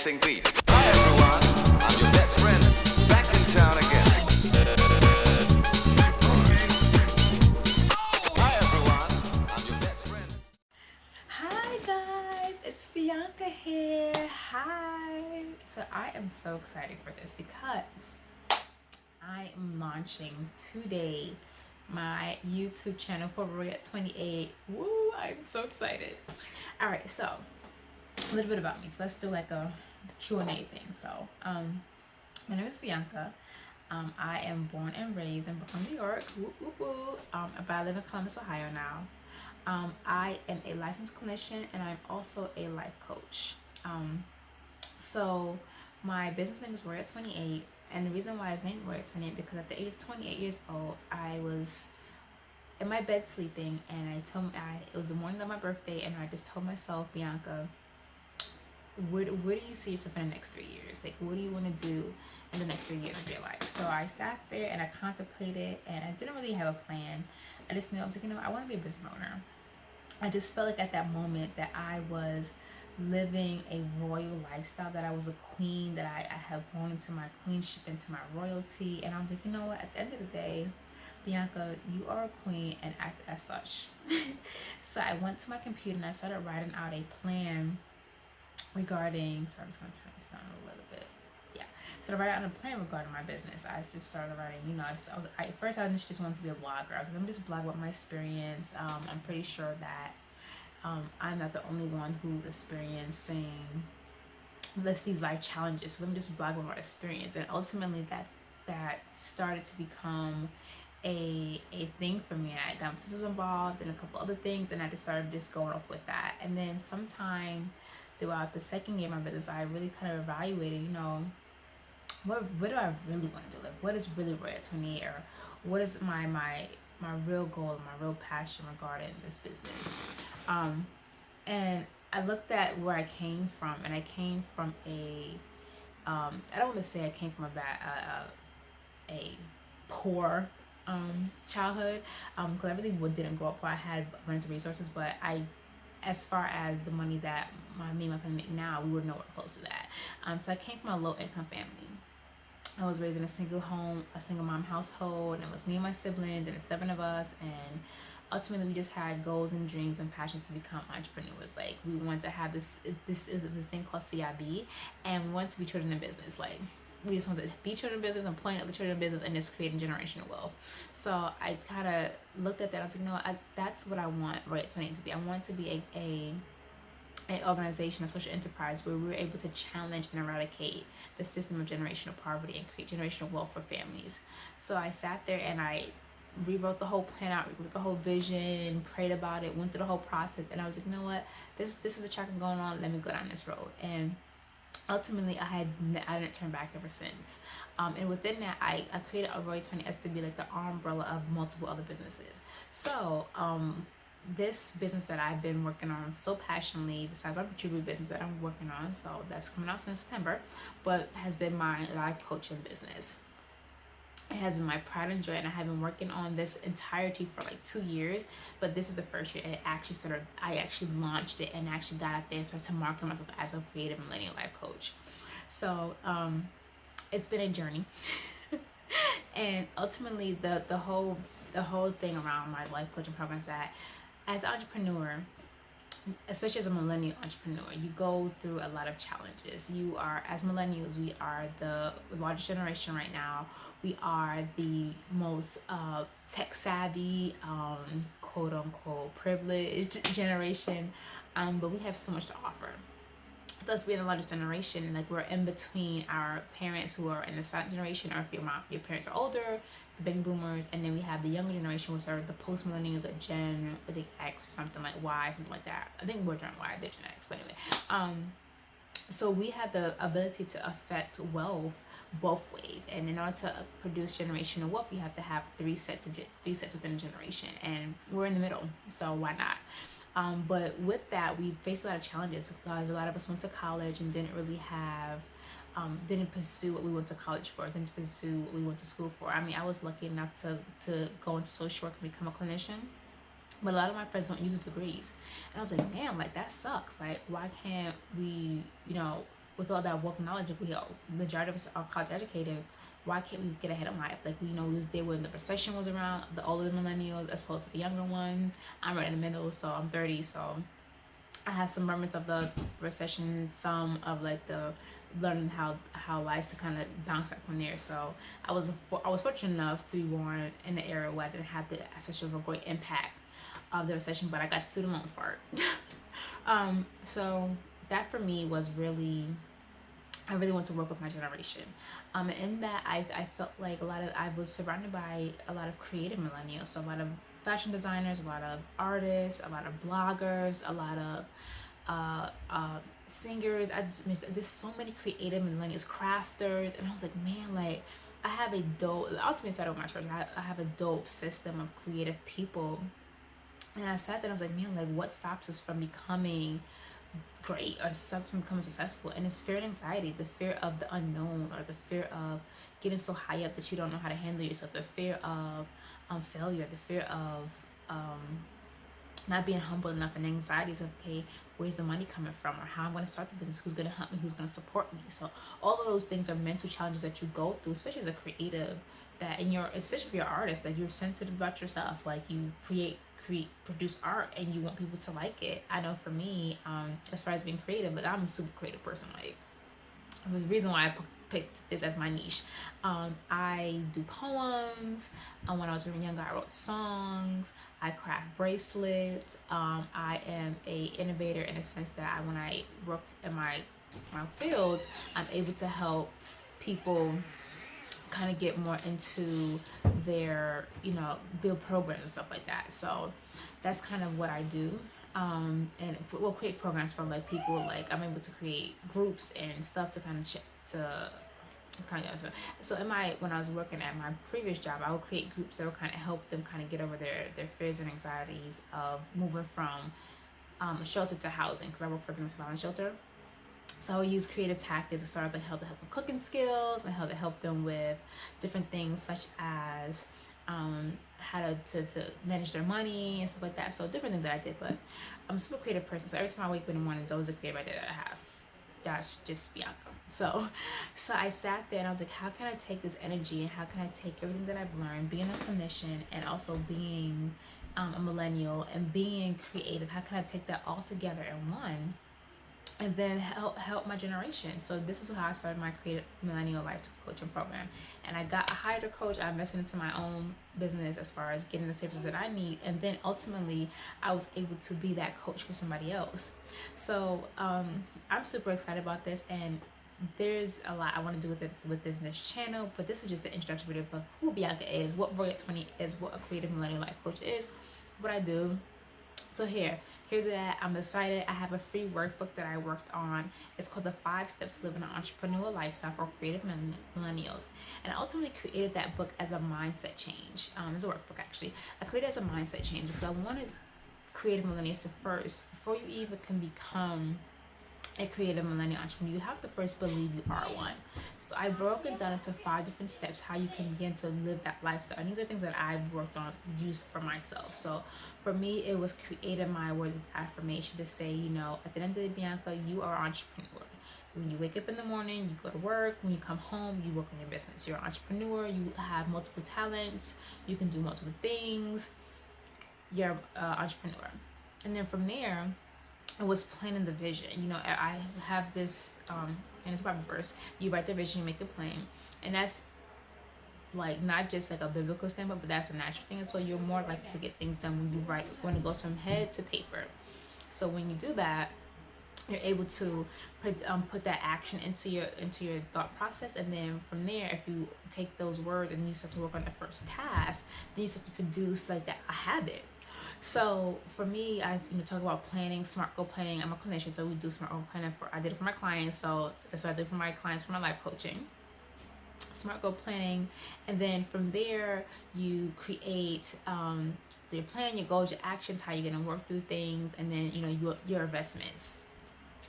dancing beat. Hi everyone, I'm your best friend, back in town again. Hi everyone, I'm your best friend. Hi guys, it's Bianca here. Hi. So I am so excited for this because I am launching today my YouTube channel for Roy at 28. Woo, I'm so excited. All right, so a little bit about me. So let's do like a Q&A thing. My name is Bianca. I am born and raised in Brooklyn, New York. Woo, woo, woo. But I live in Columbus, Ohio now. I am a licensed clinician and I'm also a life coach. So my business name is Roy 28, and the reason why it's named Roy 28 because at the age of 28 years old, I was in my bed sleeping, and it was the morning of my birthday, and I just told myself, Bianca, where do you see yourself in the next 3 years? Like, what do you want to do in the next 3 years of your life? So I sat there and I contemplated, and I didn't really have a plan. I just knew I was like, I want to be a business owner. I just felt like at that moment that I was living a royal lifestyle, that I was a queen, that I have grown into my queenship, into my royalty. And I was like, you know what, at the end of the day, Bianca, you are a queen and act as such. So I went to my computer and I started writing out a plan regarding, so I'm just going to turn this down a little bit. Yeah. So to write out a plan regarding my business, I just started writing, at first I just wanted to be a blogger. I was like, let me just blog about my experience. I'm pretty sure that I'm not the only one who's experiencing these life challenges. So let me just blog about my experience. And ultimately that started to become a thing for me. I got my sisters involved and a couple other things, and I just started just going off with that. And then sometime throughout the second year of my business, I really kind of evaluated, what do I really want to do? Like, what is really Roy at 28, or what is my real goal, my real passion regarding this business? And I looked at where I came from, and I came from I don't want to say I came from a poor childhood, because I really didn't grow up poor. I had abundance of resources, but as far as the money that me and my family make now, we were nowhere close to that. So I came from a low income family. I was raised in a single mom household, and it was me and my siblings, and the seven of us, and ultimately we just had goals and dreams and passions to become entrepreneurs. Like, we wanted to have this thing called CIB, and we wanted to be children in business. Like, we just wanted to be children in business and point at the children in business and just creating generational wealth. So I kind of looked at that. I was like, that's what I want Roy at 28 to be. I want to be a organization, a social enterprise where we're able to challenge and eradicate the system of generational poverty and create generational wealth for families. So I sat there and I rewrote the whole plan out, rewrote the whole vision, prayed about it, went through the whole process, and I was like, this is the track I'm going on. Let me go down this road. And ultimately, I didn't turn back ever since. And within that, I created a Roy 20S to be like the umbrella of multiple other businesses. So this business that I've been working on so passionately, besides my jewelry business that I'm working on, so that's coming out soon in September, but has been my life coaching business. It has been my pride and joy, and I have been working on this entirety for like 2 years, but this is the first year I actually launched it and actually got out there and started to market myself as a creative millennial life coach. So it's been a journey. And ultimately the whole thing around my life coaching program is that as an entrepreneur, especially as a millennial entrepreneur, you go through a lot of challenges. As millennials, we are the largest generation right now. We are the most tech savvy, quote unquote, privileged generation, but we have so much to offer. Thus being the largest generation, like, we're in between our parents who are in the silent generation, or if your parents are older, the baby boomers, and then we have the younger generation, which are the post millennials, or Gen, I think X or something like Y, something like that. I think we're Gen Y, they're Gen X, but anyway. So we have the ability to affect wealth both ways, and in order to produce generational wealth, you have to have three sets within a generation, and we're in the middle, so why not? But with that, we faced a lot of challenges because a lot of us went to college and didn't pursue what we went to college for, didn't pursue what we went to school for. I mean, I was lucky enough to go into social work and become a clinician, but a lot of my friends don't use the degrees. And I was like, damn, like, that sucks. Like, why can't we, with all that wealth of knowledge, if we all, majority of us are college educated, why can't we get ahead of life? Like, we was there when the recession was around, the older millennials as opposed to the younger ones. I'm right in the middle, so I'm 30, so I had some moments of the recession, some of like the learning how life to kind of bounce back from there. So I was fortunate enough to be born in the era where I didn't have the such of a great impact of the recession, but I got the student loans part. So that for me was really, I really want to work with my generation. And in that, I felt like I was surrounded by a lot of creative millennials. So a lot of fashion designers, a lot of artists, a lot of bloggers, a lot of singers. There's so many creative millennials, crafters. And I was like, man, like, I have a dope, ultimately started with my church. I have a dope system of creative people. And I sat there and I was like, man, like, what stops us from becoming great or stops from becoming successful? And it's fear and anxiety, the fear of the unknown, or the fear of getting so high up that you don't know how to handle yourself, the fear of failure, the fear of not being humble enough, and anxieties of, okay, where's the money coming from, or how I'm going to start the business, who's going to help me, who's going to support me. So all of those things are mental challenges that you go through, especially as a creative, that in your, especially if you're an artist, that you're sensitive about yourself. Like, you produce art and you want people to like it. I know for me, as far as being creative, like, I'm a super creative person. Like, the reason why I picked this as my niche, I do poems. When I was really younger, I wrote songs. I craft bracelets. I am a innovator in a sense that when I work in my fields, I'm able to help people kind of get more into their, build programs and stuff like that. So that's kind of what I do. And we'll create programs for like people, like I'm able to create groups and stuff to kind of so in my, when I was working at my previous job, I would create groups that would kind of help them kind of get over their fears and anxieties of moving from shelter to housing, because I work for the domestic violence shelter. So I would use creative tactics as far as like how to help with cooking skills, and how to help them with different things such as how to manage their money and stuff like that. So different things that I did, but I'm a super creative person. So every time I wake up in the morning, it's always a creative idea that I have. That's just Bianca. So I sat there and I was like, how can I take this energy and how can I take everything that I've learned, being a clinician and also being a millennial and being creative, how can I take that all together in one, and then help my generation? So this is how I started my creative millennial life coaching program. And I hired a coach. I invested into my own business as far as getting the services that I need, and then ultimately I was able to be that coach for somebody else. So I'm super excited about this, and there's a lot I want to do with this channel, but this is just an introduction video of who Bianca is, what Royal 20 is, what a creative millennial life coach is, what I do. So here's that. I'm excited. I have a free workbook that I worked on. It's called The 5 Steps to Living an Entrepreneurial Lifestyle for Creative Millennials. And I ultimately created that book as a mindset change. It's a workbook actually. I created it as a mindset change because I wanted creative millennials to first, before you even can become a creative millennial entrepreneur, you have to first believe you are one. So I broke it down into 5 different steps how you can begin to live that lifestyle. And these are things that I've worked on, used for myself. So for me, it was creating my words of affirmation to say, at the end of the day, Bianca, you are an entrepreneur. When you wake up in the morning, you go to work. When you come home, you work on your business. You're an entrepreneur. You have multiple talents. You can do multiple things. You're an entrepreneur. And then from there, it was planning the vision. I have this, and it's about verse. You write the vision, you make it plain, and that's like not just like a biblical standpoint, but that's a natural thing as well. You're more likely to get things done when you write, when it goes from head to paper. So when you do that, you're able to put that action into your thought process, and then from there, if you take those words and you start to work on the first task, then you start to produce like that a habit. So for me, I talk about planning, smart goal planning. I'm a clinician, so we do smart goal planning. I did it for my clients, so that's what I do for my clients for my life coaching. Smart goal planning, and then from there you create your plan, your goals, your actions, how you're gonna work through things, and then your investments.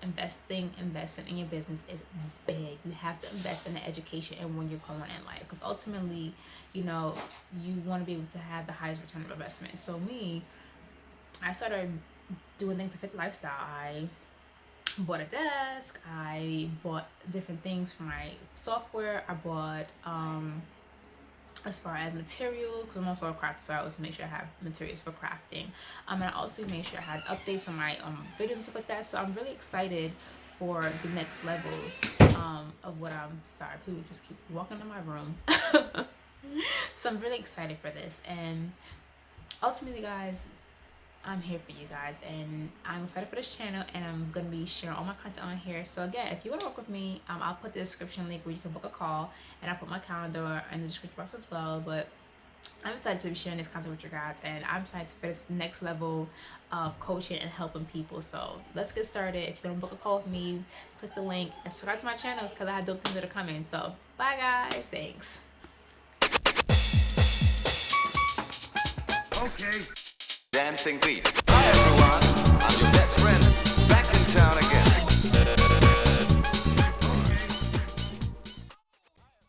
Investing in your business is big. You have to invest in the education and when you're going in life, because ultimately, you want to be able to have the highest return of investment. So I started doing things to fit the lifestyle. I bought a desk. I bought different things for my software. I bought as far as materials, because I'm also a crafter, so I always make sure I have materials for crafting. And I also make sure I had updates on my videos and stuff like that. So I'm really excited for the next levels of what I'm. Sorry, people just keep walking in my room. So I'm really excited for this, and ultimately, guys, I'm here for you guys, and I'm excited for this channel, and I'm gonna be sharing all my content on here. So again, if you want to work with me, I'll put the description link where you can book a call, and I'll put my calendar in the description box as well. But I'm excited to be sharing this content with you guys, and I'm excited for this next level of coaching and helping people. So let's get started. If you want to book a call with me, click the link and subscribe to my channel because I have dope things that are coming. So bye, guys. Thanks. Okay. Dancing beat. Hi everyone, I'm your